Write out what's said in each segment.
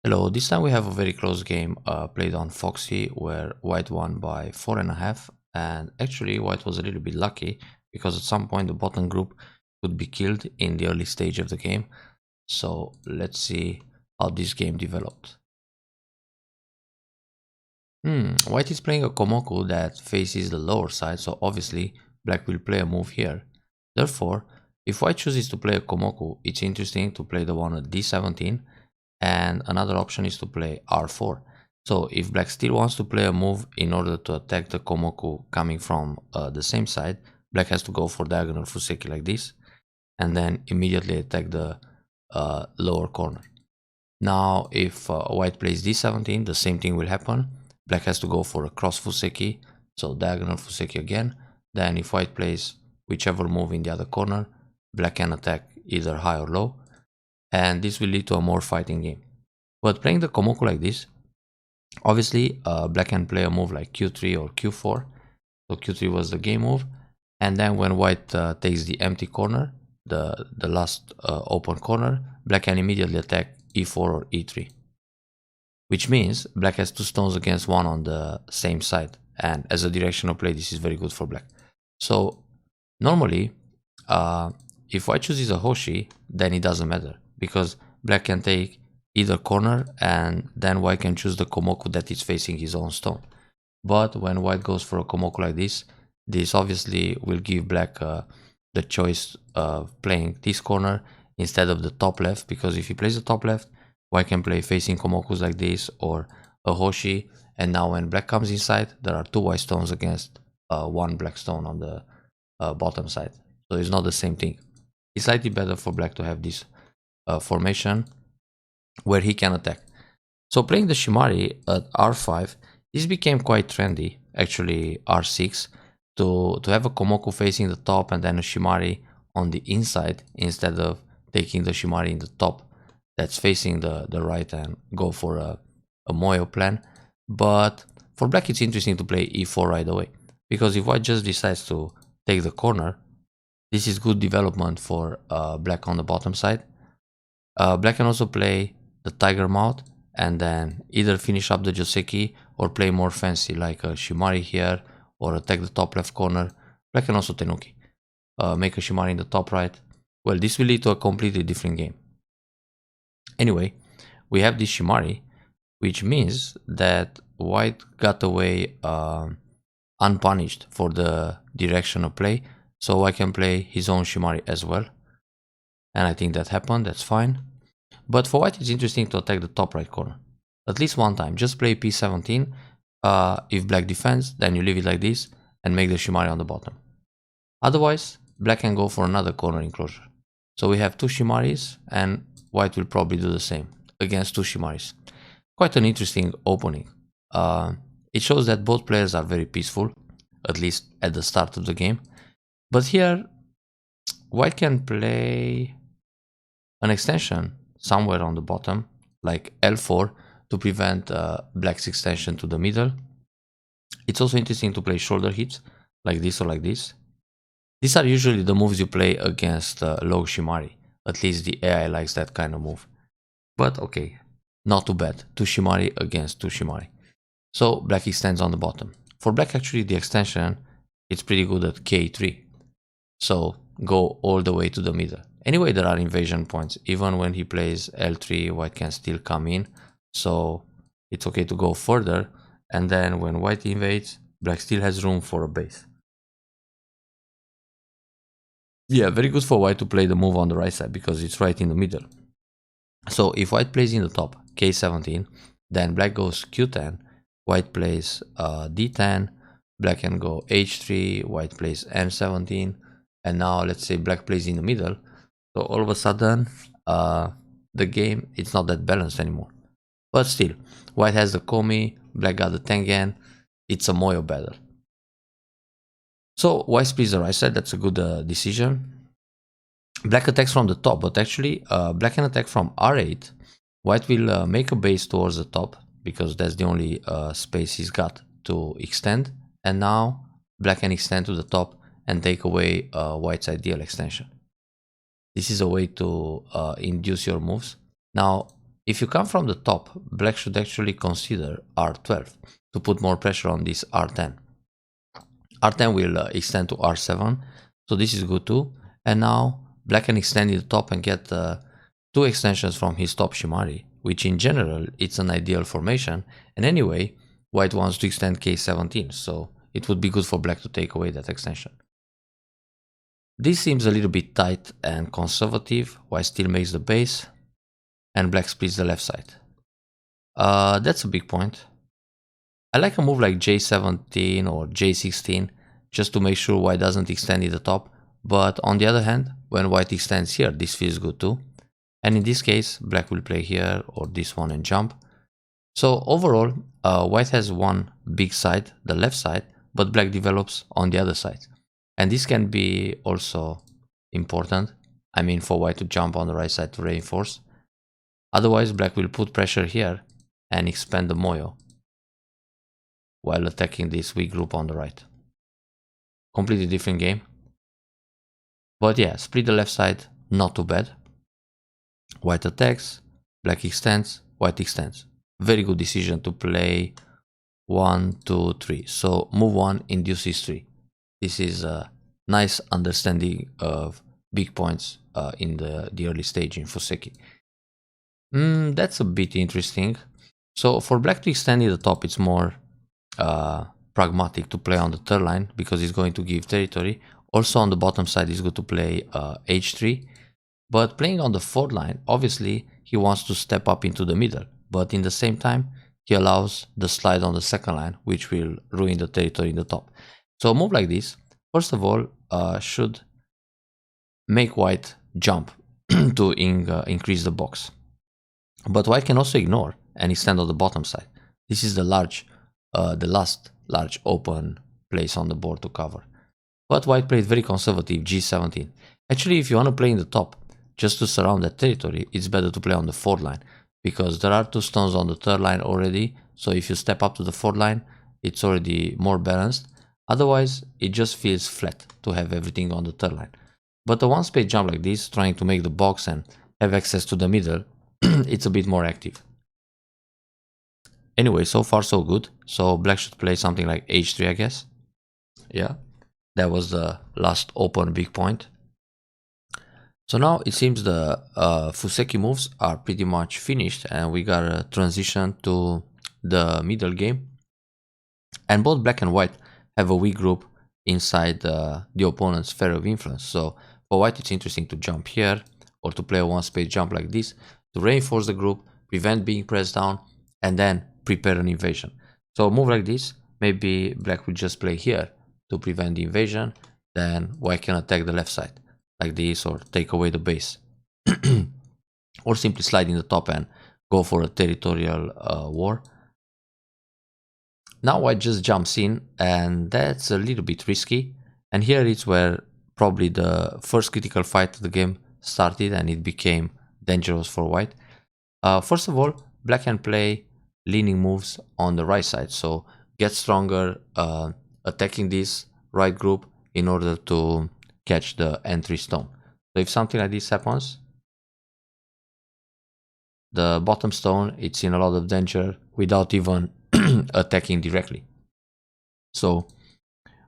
Hello, this time we have a very close game played on Foxy where white won by 4.5, and actually white was a little bit lucky because at some point the bottom group could be killed in the early stage of the game. So let's see how this game developed. White is playing a Komoku that faces the lower side, so obviously black will play a move here. Therefore, if white chooses to play a Komoku, it's interesting to play the one at d17, and another option is to play r4. So if black still wants to play a move in order to attack the Komoku coming from the same side, black has to go for diagonal Fuseki like this, and then immediately attack the lower corner. Now if white plays d17, the same thing will happen. Black has to go for a cross Fuseki, so diagonal Fuseki again. Then if white plays whichever move in the other corner, black can attack either high or low, and this will lead to a more fighting game. But playing the Komoku like this, obviously black can play a move like q3 or q4. So q3 was the game move, and then when white takes the empty corner, the last open corner, black can immediately attack e4 or e3, which means black has two stones against one on the same side, and as a directional play this is very good for black. So normally if white chooses a Hoshi, then it doesn't matter because black can take either corner and then white can choose the Komoku that is facing his own stone. But when white goes for a Komoku like this obviously will give black the choice of playing this corner instead of the top left, because if he plays the top left, white can play facing Komokus like this or a Hoshi, and now when black comes inside, there are two white stones against one black stone on the bottom side. So it's not the same thing. It's slightly better for black to have this formation where he can attack. So playing the Shimari at r5, this became quite trendy, actually r6, to have a Komoku facing the top and then a Shimari on the inside instead of taking the Shimari in the top that's facing the right and go for a Moyo plan. But for black it's interesting to play e4 right away, because if white just decides to take the corner, this is good development for black on the bottom side. Black can also play the tiger mouth and then either finish up the Joseki or play more fancy like a Shimari here or attack the top left corner. Black can also Tenuki, make a Shimari in the top right. Well, this will lead to a completely different game. Anyway, we have this Shimari, which means that white got away unpunished for the direction of play, so white can play his own Shimari as well. And I think that happened, that's fine. But for white it's interesting to attack the top right corner at least one time. Just play p17. If black defends, then you leave it like this and make the Shimari on the bottom. Otherwise, black can go for another corner enclosure. So we have two Shimaris, and white will probably do the same against two Shimaris. Quite an interesting opening. It shows that both players are very peaceful, at least at the start of the game. But here, white can play an extension somewhere on the bottom, like L4, to prevent black's extension to the middle. It's also interesting to play shoulder hits, like this or like this. These are usually the moves you play against low Shimari. At least the AI likes that kind of move. But okay, not too bad. Two Shimari against two Shimari. So black extends on the bottom. For black, actually, the extension, it's pretty good at K3. So go all the way to the middle. Anyway, there are invasion points. Even when he plays L3, white can still come in. So it's okay to go further. And then when white invades, black still has room for a base. Yeah, very good for white to play the move on the right side because it's right in the middle. So if white plays in the top, K17, then black goes Q10, white plays D10, black can go H3, white plays N17, and now let's say black plays in the middle. So all of a sudden, the game, it's not that balanced anymore. But still, white has the Komi, black got the Tengen, it's a Moyo battle. So white splits the right side, that's a good decision. Black attacks from the top, but actually black can attack from R8. White will make a base towards the top because that's the only space he's got to extend. And now black can extend to the top and take away white's ideal extension. This is a way to induce your moves. Now If you come from the top, black should actually consider r12 to put more pressure on this r10. r10 will extend to r7, so this is good too. And now black can extend in the top and get two extensions from his top shimari, which in general it's an ideal formation. And anyway, white wants to extend k17, so it would be good for black to take away that extension. This seems a little bit tight and conservative. White still makes the base, and black splits the left side. That's a big point. I like a move like j17 or j16 just to make sure white doesn't extend in the top, but on the other hand, when white extends here, this feels good too. And in this case, black will play here or this one and jump. So overall, white has one big side, the left side, but black develops on the other side. And this can be also important. I mean, for white to jump on the right side to reinforce. Otherwise, black will put pressure here and expand the moyo while attacking this weak group on the right. Completely different game. But yeah, split the left side, not too bad. White attacks, black extends, white extends. Very good decision to play 1, 2, 3. So move 1 induces 3. This is a nice understanding of big points in the early stage in Fuseki. That's a bit interesting. So for black to extend in the top, it's more pragmatic to play on the third line because it's going to give territory. Also on the bottom side, it's good to play h3. But playing on the fourth line, obviously, he wants to step up into the middle. But in the same time, he allows the slide on the second line, which will ruin the territory in the top. So a move like this, first of all, should make white jump to increase the box. But white can also ignore and extend on the bottom side. This is the last large open place on the board to cover. But white played very conservative g17. Actually, if you want to play in the top, just to surround that territory, it's better to play on the fourth line, because there are two stones on the third line already, so if you step up to the fourth line, it's already more balanced. Otherwise, it just feels flat to have everything on the third line. But a one-space jump like this, trying to make the box and have access to the middle, it's a bit more active. Anyway, so far so good. So black should play something like h3, I guess. Yeah, that was the last open big point. So now it seems the Fuseki moves are pretty much finished, and we gotta transition to the middle game. And both black and white have a weak group inside the opponent's sphere of influence. So for white, it's interesting to jump here or to play a one-space jump like this to reinforce the group, prevent being pressed down, and then prepare an invasion. So a move like this, maybe black will just play here to prevent the invasion, then white can attack the left side like this or take away the base. Or simply slide in the top and go for a territorial war. Now white just jumps in, and that's a little bit risky. And here it's where probably the first critical fight of the game started, and it became dangerous for white. First of all, black can play leaning moves on the right side, so get stronger, attacking this right group in order to catch the entry stone. So if something like this happens, the bottom stone, it's in a lot of danger without even attacking directly. So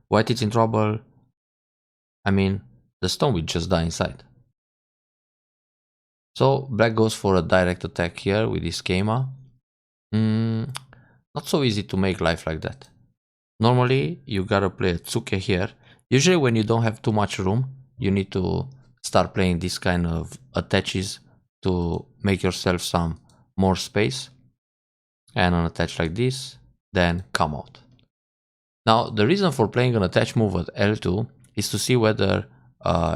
white is in trouble. I mean, the stone will just die inside. So black goes for a direct attack here with his schema. Not so easy to make life like that. Normally, you gotta play a tsuke here. Usually when you don't have too much room, you need to start playing this kind of attaches to make yourself some more space. And an attach like this, then come out. Now, the reason for playing an attach move at L2 is to see whether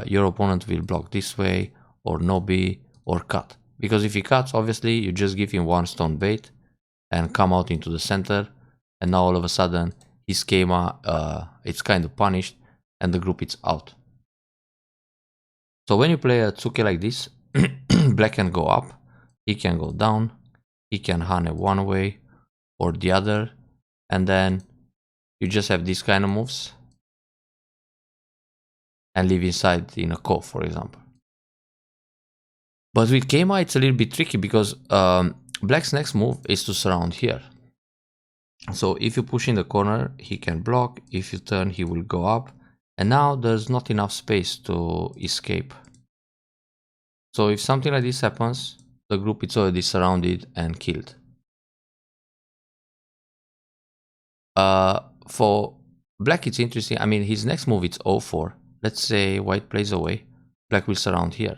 your opponent will block this way, or no B, or cut. Because if he cuts, obviously, you just give him one stone bait and come out into the center, and now all of a sudden, his schema, it's kind of punished, and the group is out. So when you play a tsuke like this, black can go up, he can go down, he can hane one way or the other, and then you just have these kind of moves and live inside in a ko, for example. But with Kema, it's a little bit tricky because Black's next move is to surround here. So if you push in the corner, he can block. If you turn, he will go up. And now there's not enough space to escape. So if something like this happens, the group is already surrounded and killed. For Black, it's interesting. I mean, his next move is 0-4. Let's say White plays away. Black will surround here.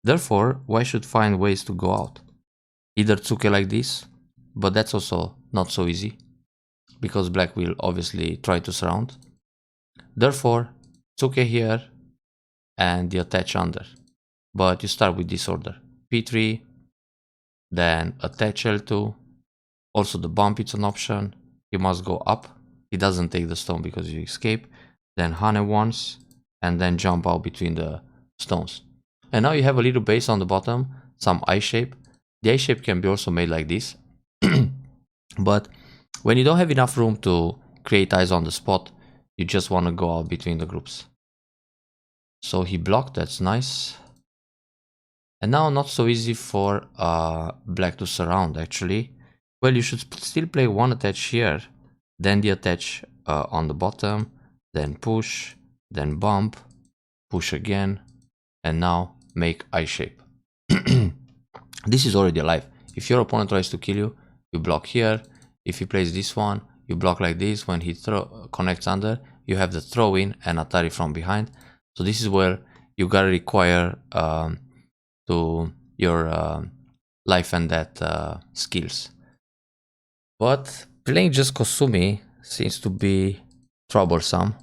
Therefore, White should find ways to go out. Either 2k like this, but that's also not so easy, because Black will obviously try to surround. Therefore, 2k here and the attach under. But you start with this order. P3, then attach L2. Also the bump, it's an option. You must go up. He doesn't take the stone because you escape. Then Hane once, and then jump out between the stones. And now you have a little base on the bottom, some I shape. The I shape can be also made like this. But when you don't have enough room to create eyes on the spot, you just want to go out between the groups. So he blocked, that's nice. And now not so easy for Black to surround actually. Well, you should still play one attach here, then the attach on the bottom, then push, then bump, push again, and now make I shape. This is already alive. If your opponent tries to kill you, you block here. If he plays this one, you block like this. When he connects under, you have the throw in and Atari from behind. So this is where you gotta require to your life and death skills. But playing just Kosumi seems to be troublesome.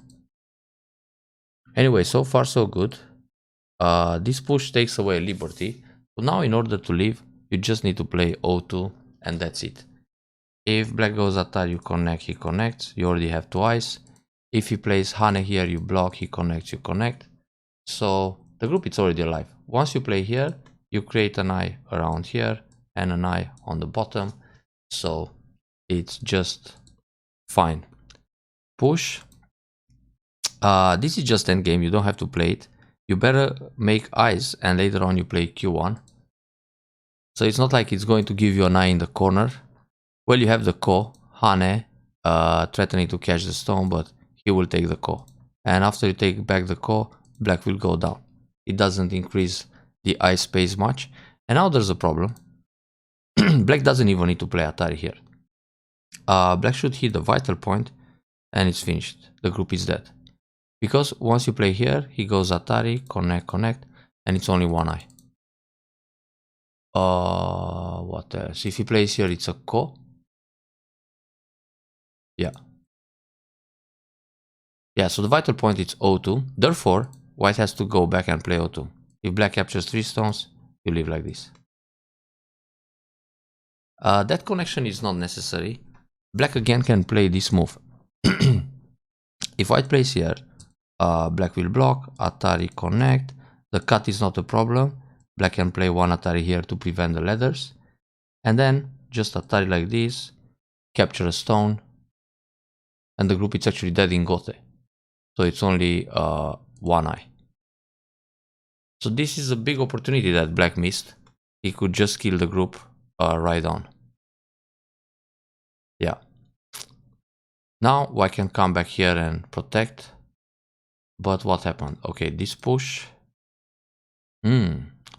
Anyway, so far so good. This push takes away liberty. So now in order to leave, you just need to play O2 and that's it. If Black goes Atari, you connect, he connects. You already have two eyes. If he plays Hane here, you block, he connects, you connect. So the group is already alive. Once you play here, you create an eye around here and an eye on the bottom. So it's just fine. Push. This is just endgame, you don't have to play it. You better make eyes and later on you play Q1. So it's not like it's going to give you an eye in the corner. Well, you have the Ko, Hane, threatening to catch the stone, but he will take the Ko. And after you take back the Ko, Black will go down. It doesn't increase the eye space much. And now there's a problem. Black doesn't even need to play Atari here. Black should hit the vital point and it's finished. The group is dead. Because once you play here, he goes Atari, connect, connect, and it's only one eye. What else? If he plays here, it's a Ko. Yeah. Yeah, so the vital point is O2. Therefore, White has to go back and play O2. If Black captures 3 stones, you leave like this. That connection is not necessary. Black again can play this move. If White plays here, Black will block, Atari connect. The cut is not a problem. Black can play one Atari here to prevent the ladders. And then just Atari like this, capture a stone, and the group is actually dead in Gote. So it's only one eye. So this is a big opportunity that Black missed. He could just kill the group right on. Yeah. Now White can come back here and protect. But what happened? Okay, this push.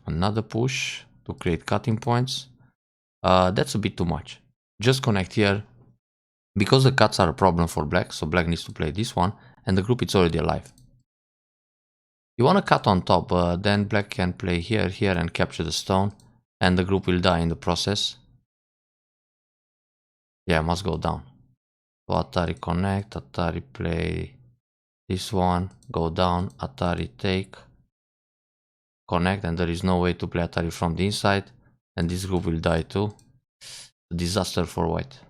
Another push to create cutting points. That's a bit too much. Just connect here. Because the cuts are a problem for Black, so Black needs to play this one, and the group is already alive. You want to cut on top, but then Black can play here, here, and capture the stone, and the group will die in the process. Yeah, must go down. So Atari connect, Atari play this one, go down, Atari take, connect, and there is no way to play Atari from the inside, and this group will die too. A disaster for White.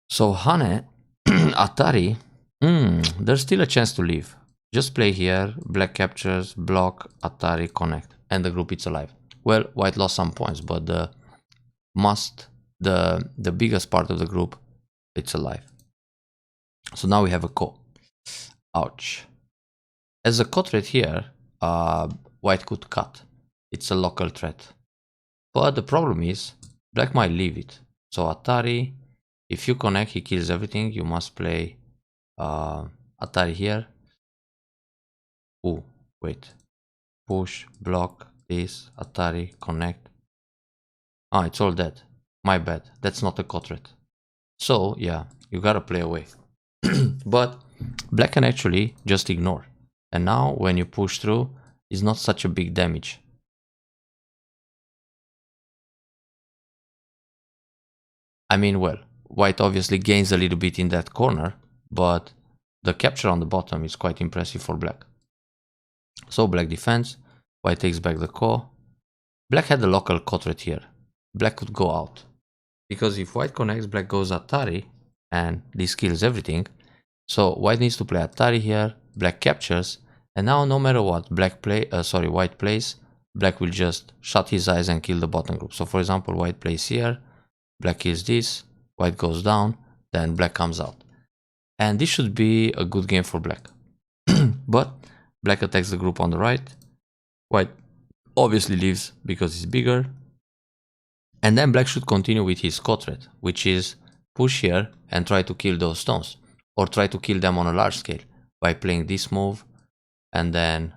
So Hane, Atari, there's still a chance to leave. Just play here, Black captures, block, Atari, connect, and the group is alive. Well, White lost some points, but the biggest part of the group, it's alive. So now we have a Ko. Ouch. As a Ko threat here, uh, white could cut. It's a local threat. But the problem is, black might leave it. So Atari, if you connect, he kills everything. You must play uh, Atari here. Ooh, wait. Push, block, this, Atari, connect. Ah, it's all dead. My bad. That's not a cut threat. So, yeah, you gotta play away. But black can actually just ignore. And now, when you push through, it's not such a big damage. I mean, well, white obviously gains a little bit in that corner, but the capture on the bottom is quite impressive for black. So black defends, white takes back the core. Black had the local cut threat here. Black could go out. Because if white connects, black goes Atari, and this kills everything. So white needs to play Atari here, black captures, and now no matter what white plays, black will just shut his eyes and kill the bottom group. So for example, white plays here, black kills this, white goes down, then black comes out. And this should be a good game for black. But black attacks the group on the right, white obviously leaves because it's bigger, and then black should continue with his cut threat, which is push here and try to kill those stones, or try to kill them on a large scale by playing this move, and then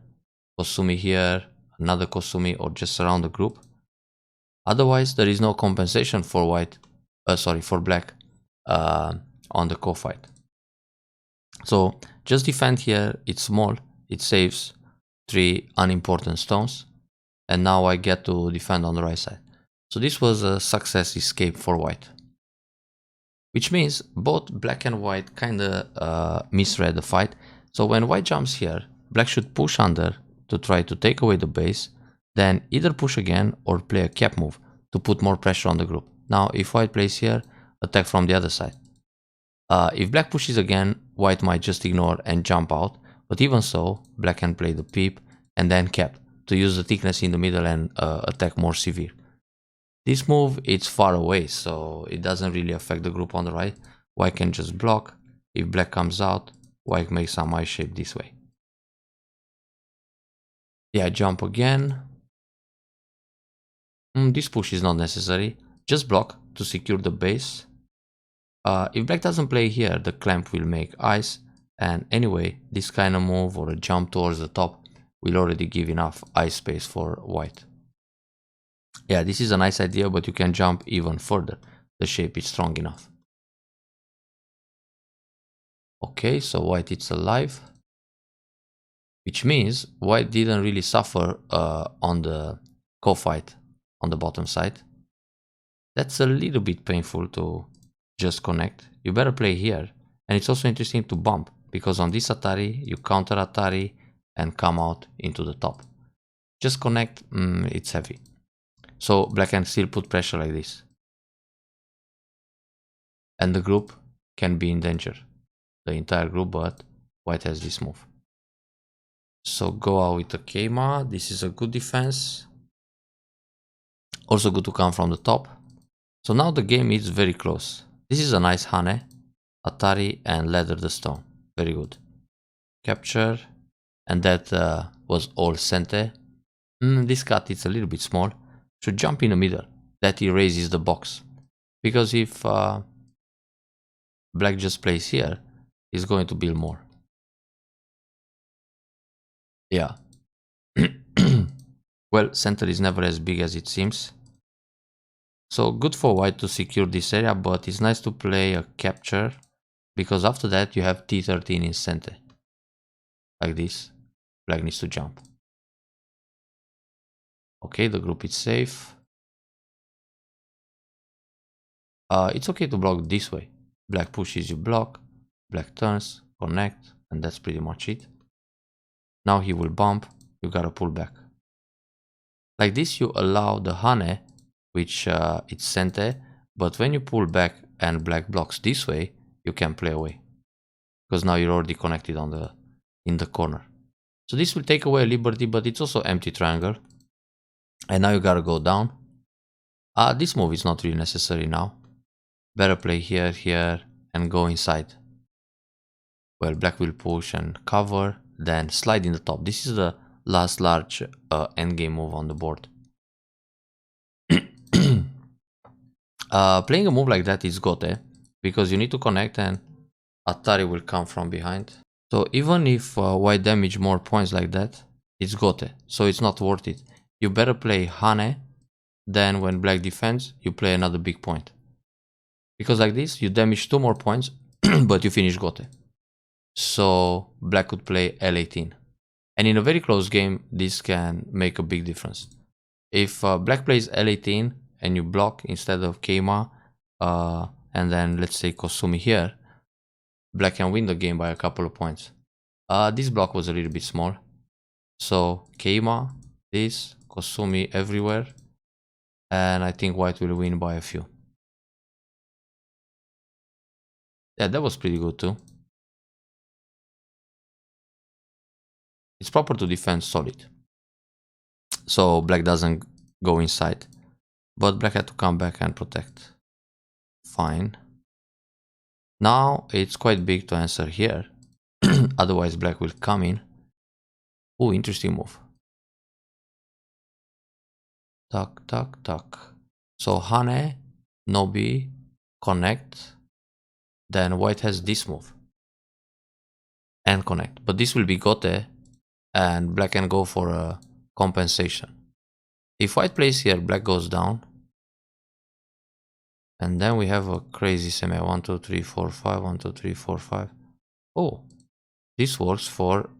Kosumi here, another Kosumi, or just surround the group. Otherwise, there is no compensation for for black on the co-fight. So just defend here, it's small, it saves 3 unimportant stones, and now I get to defend on the right side. So this was a success escape for white. Which means both black and white kinda misread the fight. So when white jumps here, black should push under to try to take away the base, then either push again or play a cap move to put more pressure on the group. Now if white plays here, attack from the other side. If black pushes again, white might just ignore and jump out, but even so, black can play the peep and then cap to use the thickness in the middle and attack more severe. This move, it's far away, so it doesn't really affect the group on the right. White can just block. If black comes out, white makes some eye shape this way. Yeah, jump again. This push is not necessary. Just block to secure the base. If black doesn't play here, the clamp will make ice. And anyway, this kind of move or a jump towards the top will already give enough ice space for white. Yeah, this is a nice idea, but you can jump even further. The shape is strong enough. Okay, so white is alive. Which means white didn't really suffer on the co-fight on the bottom side. That's a little bit painful to just connect. You better play here. And it's also interesting to bump, because on this Atari, you counter Atari and come out into the top. Just connect, it's heavy. So black can still put pressure like this. And the group can be in danger. The entire group, but white has this move. So go out with the Keima. This is a good defense. Also good to come from the top. So now the game is very close. This is a nice Hane, Atari, and Leather the Stone. Very good. Capture. And that was all Sente. This cut is a little bit small. Should jump in the middle. That erases the box. Because if black just plays here, he's going to build more. Yeah. Well, center is never as big as it seems. So good for white to secure this area, but it's nice to play a capture, because after that you have T13 in center. Like this. Black needs to jump. Okay, the group is safe. It's okay to block this way. Black pushes, you block. Black turns, connect, and that's pretty much it. Now he will bump, you gotta pull back. Like this you allow the Hane, which it's center, but when you pull back and black blocks this way, you can play away. Because now you're already connected in the corner. So this will take away liberty, but it's also empty triangle. And now you gotta go down. This move is not really necessary now. Better play here, here, and go inside. Well, black will push and cover, then slide in the top. This is the last large endgame move on the board. Playing a move like that is gote, because you need to connect and Atari will come from behind. So even if white damage more points like that, it's gote, so it's not worth it. You better play Hane, then when black defends, you play another big point. Because like this, you damage 2 more points, but you finish gote. So black could play L18. And in a very close game, this can make a big difference. If black plays L18 and you block instead of Keima, and then let's say Kosumi here, black can win the game by a couple of points. This block was a little bit small. So Keima, this, Kosumi everywhere, and I think white will win by a few. Yeah, that was pretty good too. It's proper to defend solid, so black doesn't go inside, but black had to come back and protect. Fine. Now it's quite big to answer here, otherwise black will come in. Oh, interesting move. Tuck, tuck, tuck. So Hane, Nobi, connect. Then white has this move. And connect. But this will be gote, and black can go for a compensation. If white plays here, black goes down. And then we have a crazy semi. 1, 2, 3, 4, 5. 1, 2, 3, 4, 5. Oh, this works for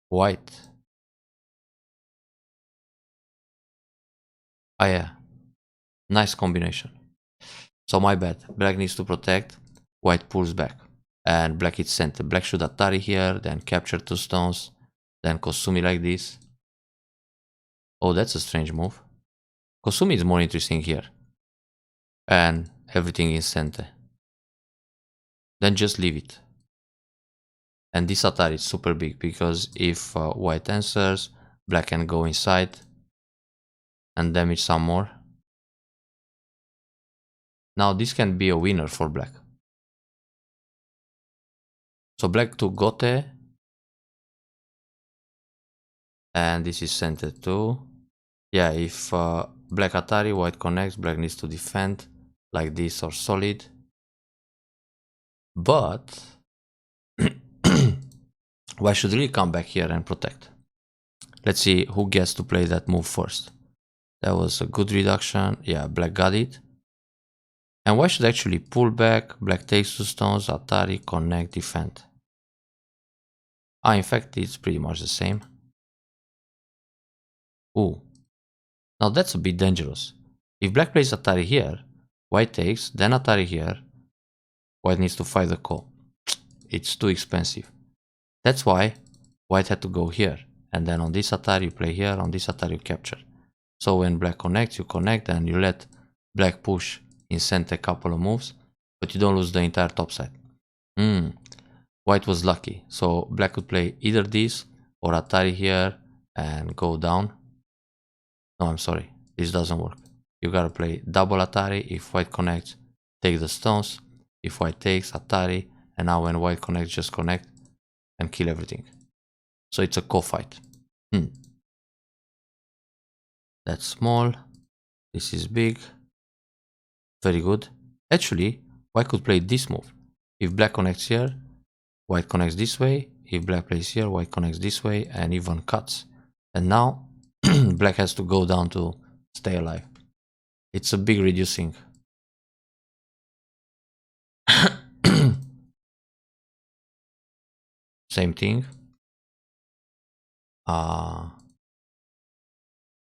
white. Ah, yeah. Nice combination. So my bad. Black needs to protect. White pulls back. And black hits center. Black should Atari here, then capture 2 stones, then Kosumi like this. Oh, that's a strange move. Kosumi is more interesting here. And everything is center. Then just leave it. And this Atari is super big, because if white answers, black can go inside and damage some more. Now this can be a winner for black. So black took gote. And this is center too. Yeah, if black Atari, white connects, black needs to defend like this or solid. But white should really come back here and protect. Let's see who gets to play that move first. That was a good reduction. Yeah, black got it. And white should actually pull back. Black takes 2 stones, Atari, connect, defend. In fact, it's pretty much the same. Ooh. Now that's a bit dangerous. If black plays Atari here, white takes, then Atari here, white needs to fight the call. It's too expensive. That's why white had to go here. And then on this Atari you play here, on this Atari you capture. So when black connects, you connect and you let black push in center a couple of moves, but you don't lose the entire top side. White was lucky. So black could play either this or Atari here and go down. No, I'm sorry. This doesn't work. You gotta play double Atari. If white connects, take the stones. If white takes, Atari. And now when white connects, just connect and kill everything. So it's a co-fight. That's small. This is big. Very good. Actually, white could play this move. If black connects here, white connects this way. If black plays here, white connects this way and even cuts. And now black has to go down to stay alive. It's a big reducing. Same thing.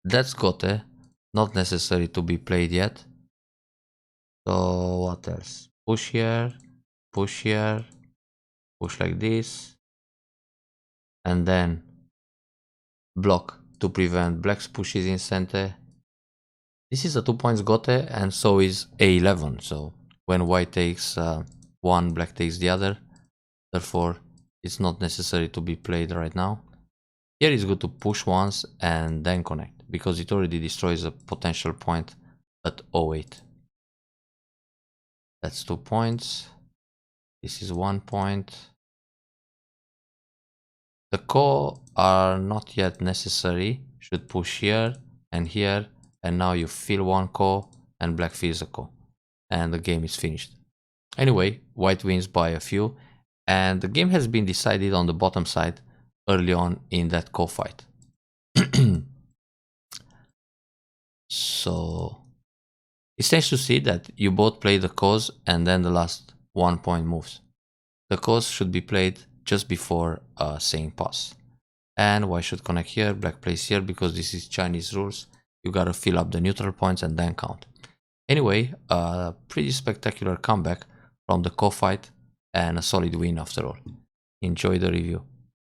That's gote. Not necessary to be played yet. So what else? Push here, push here, push like this. And then block to prevent black's pushes in center. This is a 2 points gote, and so is A11. So when white takes one, black takes the other. Therefore, it's not necessary to be played right now. Here it's good to push once and then connect, because it already destroys a potential point at 08. That's 2 points. This is 1 point. The call are not yet necessary. Should push here and here, and now you fill one ko and black fills a ko, and the game is finished. Anyway, white wins by a few, and the game has been decided on the bottom side early on in that ko fight. So it's nice to see that you both play the kos and then the last 1 point moves. The kos should be played just before saying pass. And white should connect here, black plays here, because this is Chinese rules. You gotta fill up the neutral points and then count. Anyway, a pretty spectacular comeback from the ko fight and a solid win after all. Enjoy the review.